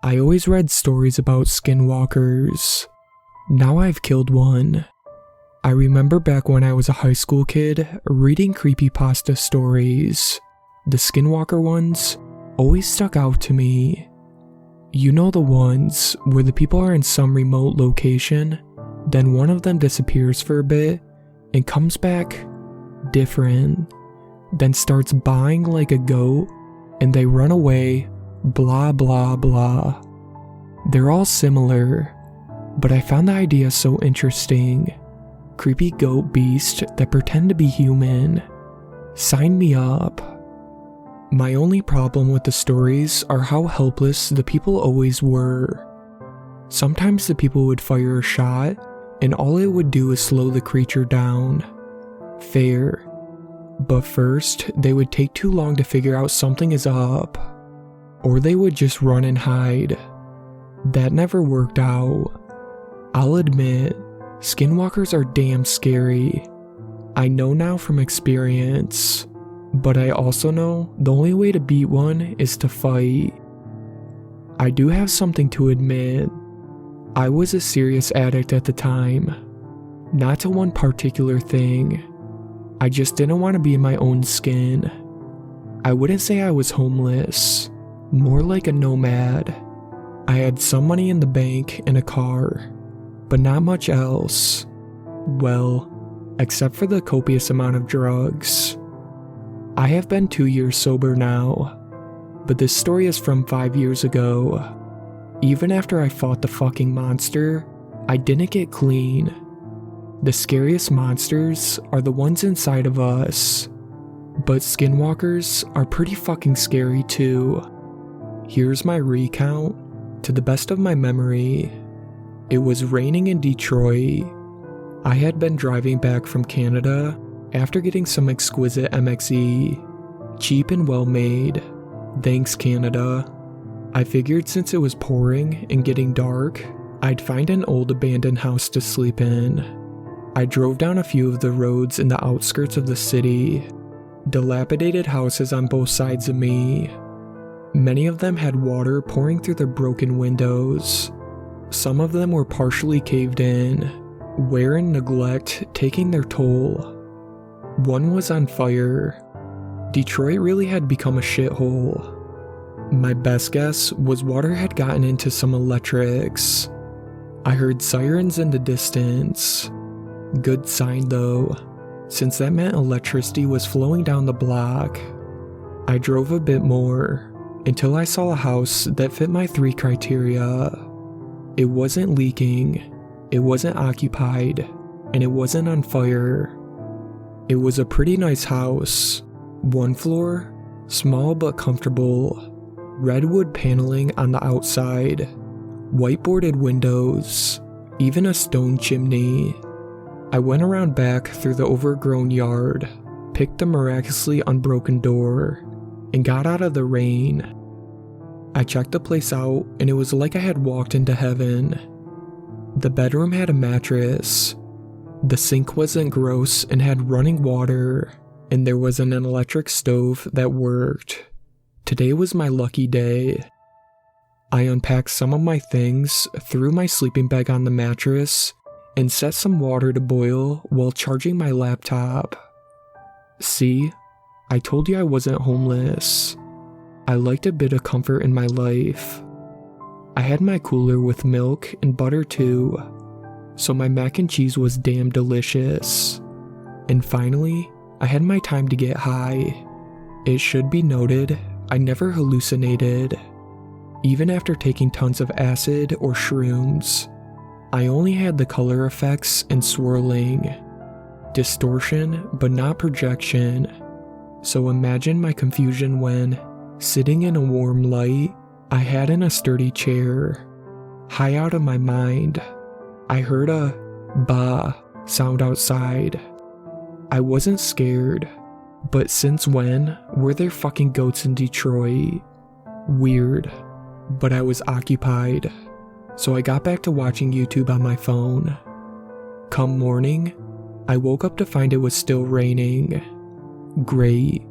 I always read stories about Skinwalkers. Now I've killed one. I remember back when I was a high school kid reading Creepypasta stories. The Skinwalker ones always stuck out to me. You know, the ones where the people are in some remote location, then one of them disappears for a bit and comes back different, then starts baaing like a goat and they run away, blah blah blah. They're all similar, but I found the idea so interesting. Creepy goat beasts that pretend to be human. Sign me up. My only problem with the stories are how helpless the people always were. Sometimes the people would fire a shot, and all it would do is slow the creature down. Fair. But first, they would take too long to figure out something is up. Or they would just run and hide. That never worked out. I'll admit, Skinwalkers are damn scary. I know now from experience, but I also know the only way to beat one is to fight. I do have something to admit. I was a serious addict at the time. Not to one particular thing. I just didn't want to be in my own skin. I wouldn't say I was homeless, more like a nomad. I had some money in the bank and a car, but not much else. Well, except for the copious amount of drugs. I have been 2 years sober now, but this story is from 5 years ago. Even after I fought the fucking monster, I didn't get clean. The scariest monsters are the ones inside of us, but Skinwalkers are pretty fucking scary too. Here's my recount, to the best of my memory. It was raining in Detroit. I had been driving back from Canada after getting some exquisite MXE, cheap and well made. Thanks, Canada. I figured since it was pouring and getting dark, I'd find an old abandoned house to sleep in. I drove down a few of the roads in the outskirts of the city. Dilapidated houses on both sides of me. Many of them had water pouring through their broken windows. Some of them were partially caved in, wear and neglect taking their toll. One was on fire. Detroit really had become a shithole. My best guess was water had gotten into some electrics. I heard sirens in the distance. Good sign though, since that meant electricity was flowing down the block. I drove a bit more, until I saw a house that fit my 3 criteria. It wasn't leaking, it wasn't occupied, and it wasn't on fire. It was a pretty nice house. 1 floor, small but comfortable. Redwood paneling on the outside. Whiteboarded windows. Even a stone chimney. I went around back through the overgrown yard, picked the miraculously unbroken door, and got out of the rain. I checked the place out, and it was like I had walked into heaven. The bedroom had a mattress. The sink wasn't gross and had running water, and there was an electric stove that worked. Today was my lucky day. I unpacked some of my things, threw my sleeping bag on the mattress, and set some water to boil while charging my laptop. See, I told you I wasn't homeless. I liked a bit of comfort in my life. I had my cooler with milk and butter too, so my mac and cheese was damn delicious. And finally, I had my time to get high. It should be noted, I never hallucinated. Even after taking tons of acid or shrooms, I only had the color effects and swirling. Distortion, but not projection. So imagine my confusion when, sitting in a warm light, I had in a sturdy chair. High out of my mind. I heard a bah sound outside. I wasn't scared, but since when were there fucking goats in Detroit? Weird, but I was occupied, so I got back to watching YouTube on my phone. Come morning, I woke up to find it was still raining. Great.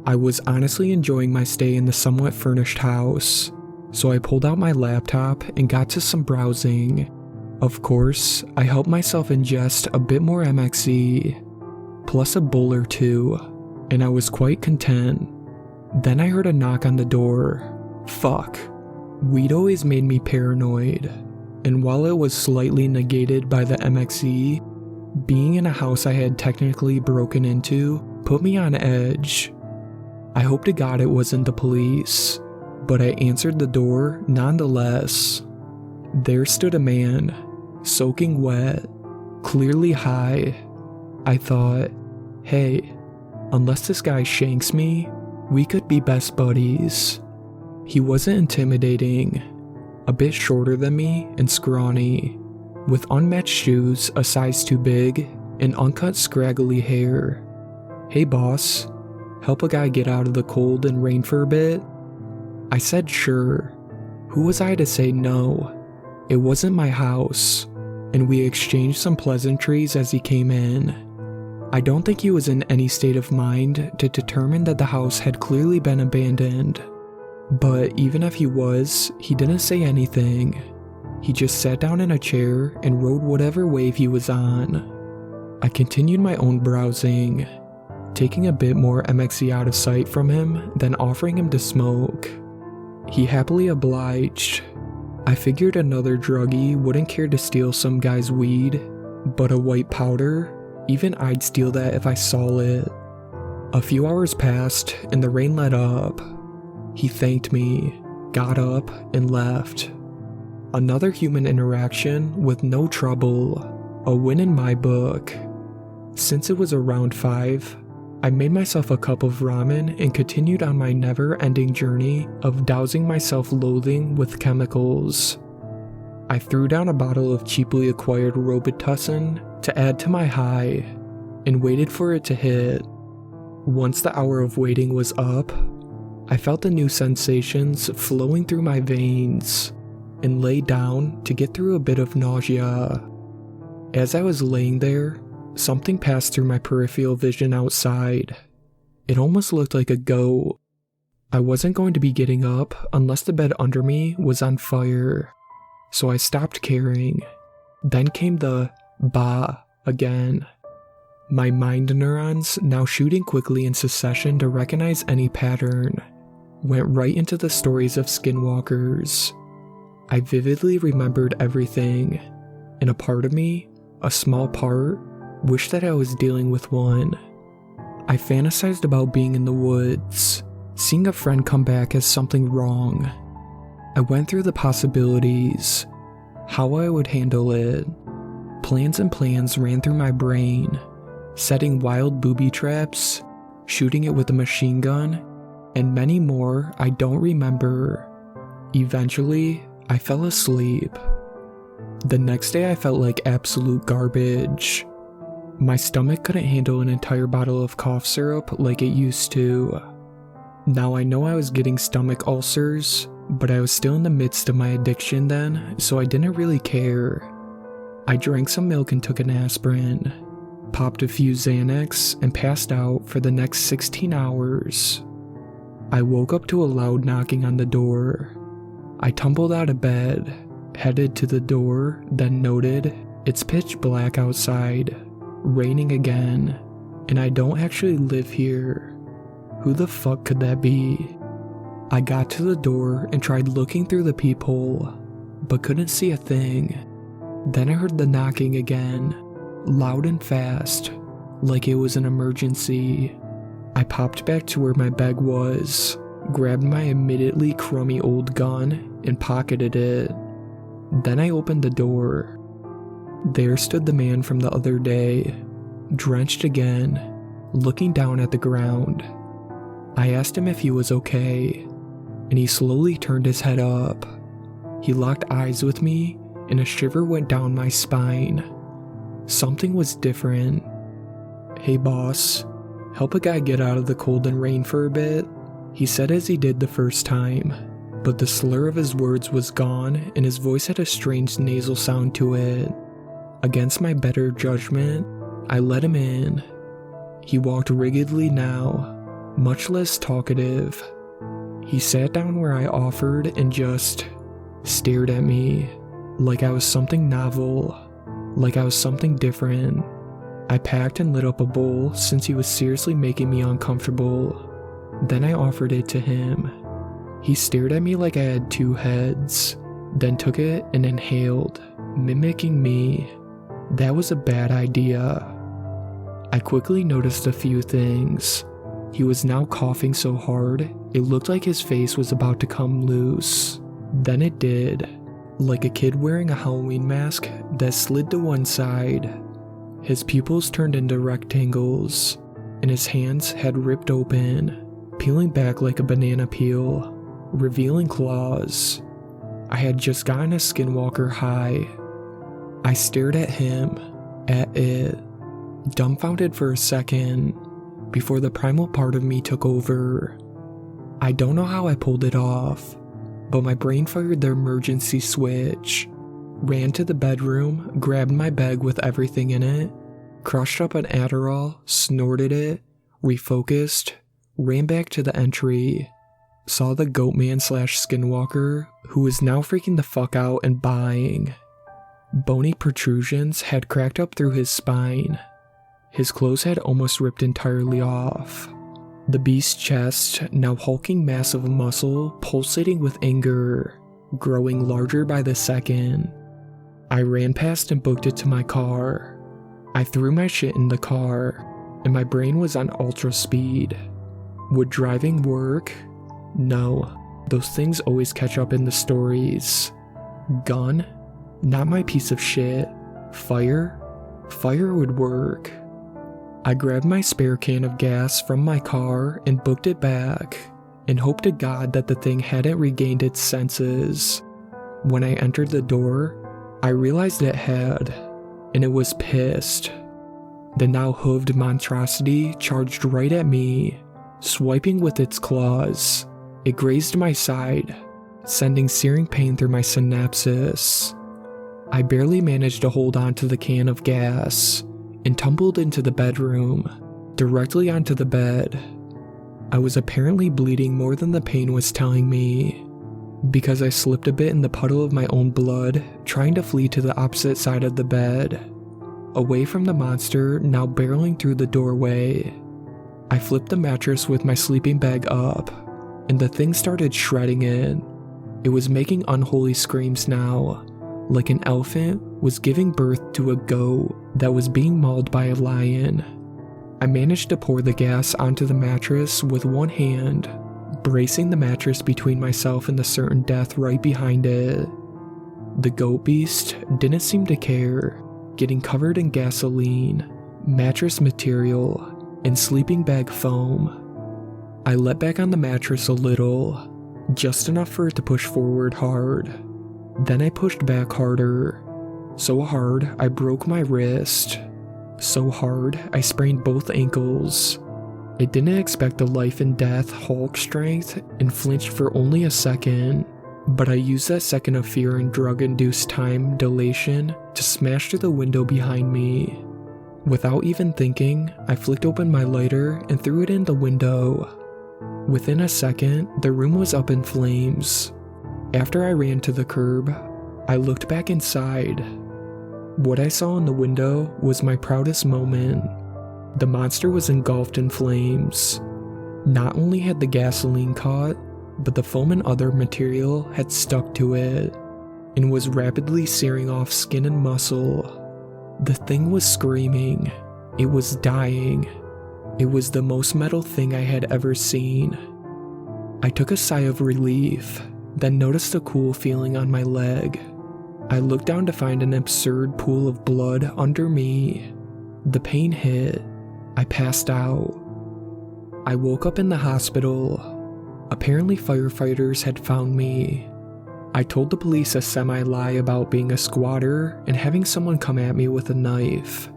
I was honestly enjoying my stay in the somewhat furnished house. so I pulled out my laptop and got to some browsing. Of course, I helped myself ingest a bit more MXE, plus a bowl or two, and I was quite content. Then I heard a knock on the door. Fuck. Weed always made me paranoid, and while it was slightly negated by the MXE, being in a house I had technically broken into put me on edge. I hope to God it wasn't the police, but I answered the door nonetheless. There stood a man, soaking wet, clearly high. I thought, hey, unless this guy shanks me, we could be best buddies. He wasn't intimidating, a bit shorter than me and scrawny, with unmatched shoes a size too big and uncut scraggly hair. Hey boss, help a guy get out of the cold and rain for a bit? I said sure. Who was I to say no? It wasn't my house, and we exchanged some pleasantries as he came in. I don't think he was in any state of mind to determine that the house had clearly been abandoned. But even if he was, he didn't say anything. He just sat down in a chair and rode whatever wave he was on. I continued my own browsing, taking a bit more MXE out of sight from him, then offering him to smoke. He happily obliged. I figured another druggie wouldn't care to steal some guy's weed, but a white powder, even I'd steal that if I saw it. A few hours passed and the rain let up. He thanked me, got up, and left. Another human interaction with no trouble, a win in my book. Since it was around 5, I made myself a cup of ramen and continued on my never-ending journey of dousing myself loathing with chemicals. I threw down a bottle of cheaply acquired Robitussin to add to my high, and waited for it to hit. Once the hour of waiting was up, I felt the new sensations flowing through my veins, and lay down to get through a bit of nausea. As I was laying there, something passed through my peripheral vision outside. It almost looked like a goat. I wasn't going to be getting up unless the bed under me was on fire, so I stopped caring. Then came the bah again. My mind neurons, now shooting quickly in succession to recognize any pattern, went right into the stories of Skinwalkers. I vividly remembered everything, and a part of me, a small part, wished that I was dealing with one. I fantasized about being in the woods, seeing a friend come back as something wrong. I went through the possibilities, how I would handle it. Plans and plans ran through my brain, setting wild booby traps, shooting it with a machine gun, and many more I don't remember. Eventually, I fell asleep. The next day I felt like absolute garbage. My stomach couldn't handle an entire bottle of cough syrup like it used to. Now I know I was getting stomach ulcers, but I was still in the midst of my addiction then, so I didn't really care. I drank some milk and took an aspirin, popped a few Xanax, and passed out for the next 16 hours. I woke up to a loud knocking on the door. I tumbled out of bed, headed to the door, then noted it's pitch black outside, raining again, and I don't actually live here. Who the fuck could that be? I got to the door and tried looking through the peephole, but couldn't see a thing. Then I heard the knocking again, loud and fast, like it was an emergency. I popped back to where my bag was, grabbed my admittedly crummy old gun, and pocketed it. Then I opened the door. There stood the man from the other day, drenched again, looking down at the ground. I asked him if he was okay, and he slowly turned his head up. He locked eyes with me, and a shiver went down my spine. Something was different. "Hey boss, help a guy get out of the cold and rain for a bit," he said as he did the first time, but the slur of his words was gone and his voice had a strange nasal sound to it. Against my better judgment, I let him in. He walked rigidly now, much less talkative. He sat down where I offered and just stared at me like I was something novel, like I was something different. I packed and lit up a bowl since he was seriously making me uncomfortable. Then I offered it to him. He stared at me like I had two heads, then took it and inhaled, mimicking me. That was a bad idea. I quickly noticed a few things. He was now coughing so hard, it looked like his face was about to come loose. Then it did, like a kid wearing a Halloween mask that slid to one side. His pupils turned into rectangles, and his hands had ripped open, peeling back like a banana peel, revealing claws. I had just gotten a Skinwalker high. I stared at him, at it, dumbfounded for a second, before the primal part of me took over. I don't know how I pulled it off, but my brain fired the emergency switch, ran to the bedroom, grabbed my bag with everything in it, crushed up an Adderall, snorted it, refocused, ran back to the entry, saw the Goatman / Skinwalker, who was now freaking the fuck out and buying. Bony protrusions had cracked up through his spine. His clothes had almost ripped entirely off. The beast's chest, now hulking mass of muscle, pulsating with anger, growing larger by the second. I ran past and booked it to my car. I threw my shit in the car, and my brain was on ultra speed. Would driving work? No, those things always catch up in the stories. Gun? Not my piece of shit. Fire? Fire would work. I grabbed my spare can of gas from my car and booked it back, and hoped to God that the thing hadn't regained its senses. When I entered the door, I realized it had, and it was pissed. The now hooved monstrosity charged right at me, swiping with its claws. It grazed my side, sending searing pain through my synapses. I barely managed to hold on to the can of gas, and tumbled into the bedroom, directly onto the bed. I was apparently bleeding more than the pain was telling me, because I slipped a bit in the puddle of my own blood, trying to flee to the opposite side of the bed, away from the monster now barreling through the doorway. I flipped the mattress with my sleeping bag up, and the thing started shredding it. It was making unholy screams now, like an elephant was giving birth to a goat that was being mauled by a lion. I managed to pour the gas onto the mattress with one hand, bracing the mattress between myself and the certain death right behind it. The goat beast didn't seem to care, getting covered in gasoline, mattress material, and sleeping bag foam. I let back on the mattress a little, just enough for it to push forward hard. Then I pushed back harder, so hard I broke my wrist, so hard I sprained both ankles. I didn't expect the life and death Hulk strength and flinched for only a second, but I used that second of fear and drug-induced time dilation to smash through the window behind me. Without even thinking, I flicked open my lighter and threw it in the window. Within a second, the room was up in flames. After I ran to the curb, I looked back inside. What I saw in the window was my proudest moment. The monster was engulfed in flames. Not only had the gasoline caught, but the foam and other material had stuck to it, and was rapidly searing off skin and muscle. The thing was screaming. It was dying. It was the most metal thing I had ever seen. I took a sigh of relief, then noticed a cool feeling on my leg. I looked down to find an absurd pool of blood under me. The pain hit. I passed out. I woke up in the hospital. Apparently firefighters had found me. I told the police a semi-lie about being a squatter and having someone come at me with a knife.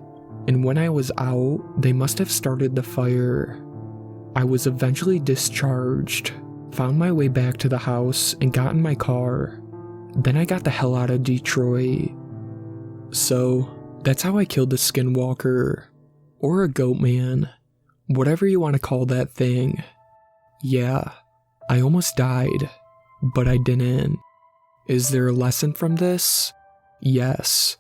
And when I was out, they must have started the fire. I was eventually discharged, found my way back to the house, and got in my car. Then I got the hell out of Detroit. So, that's how I killed the Skinwalker. Or a goat man. Whatever you want to call that thing. Yeah, I almost died, but I didn't. Is there a lesson from this? Yes.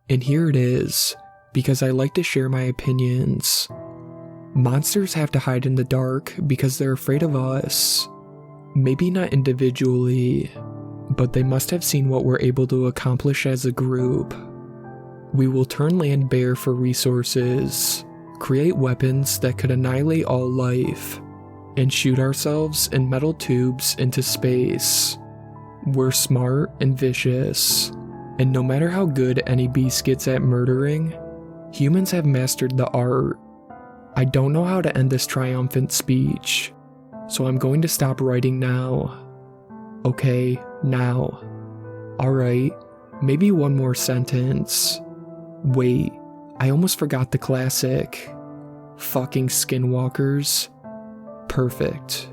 And here it is, because I like to share my opinions. Monsters have to hide in the dark because they're afraid of us. Maybe not individually, but they must have seen what we're able to accomplish as a group. We will turn land bare for resources, create weapons that could annihilate all life, and shoot ourselves in metal tubes into space. We're smart and vicious, and no matter how good any beast gets at murdering, humans have mastered the art. I don't know how to end this triumphant speech, so I'm going to stop writing now. Okay, now. Alright, maybe one more sentence. Wait, I almost forgot the classic. Fucking Skinwalkers. Perfect.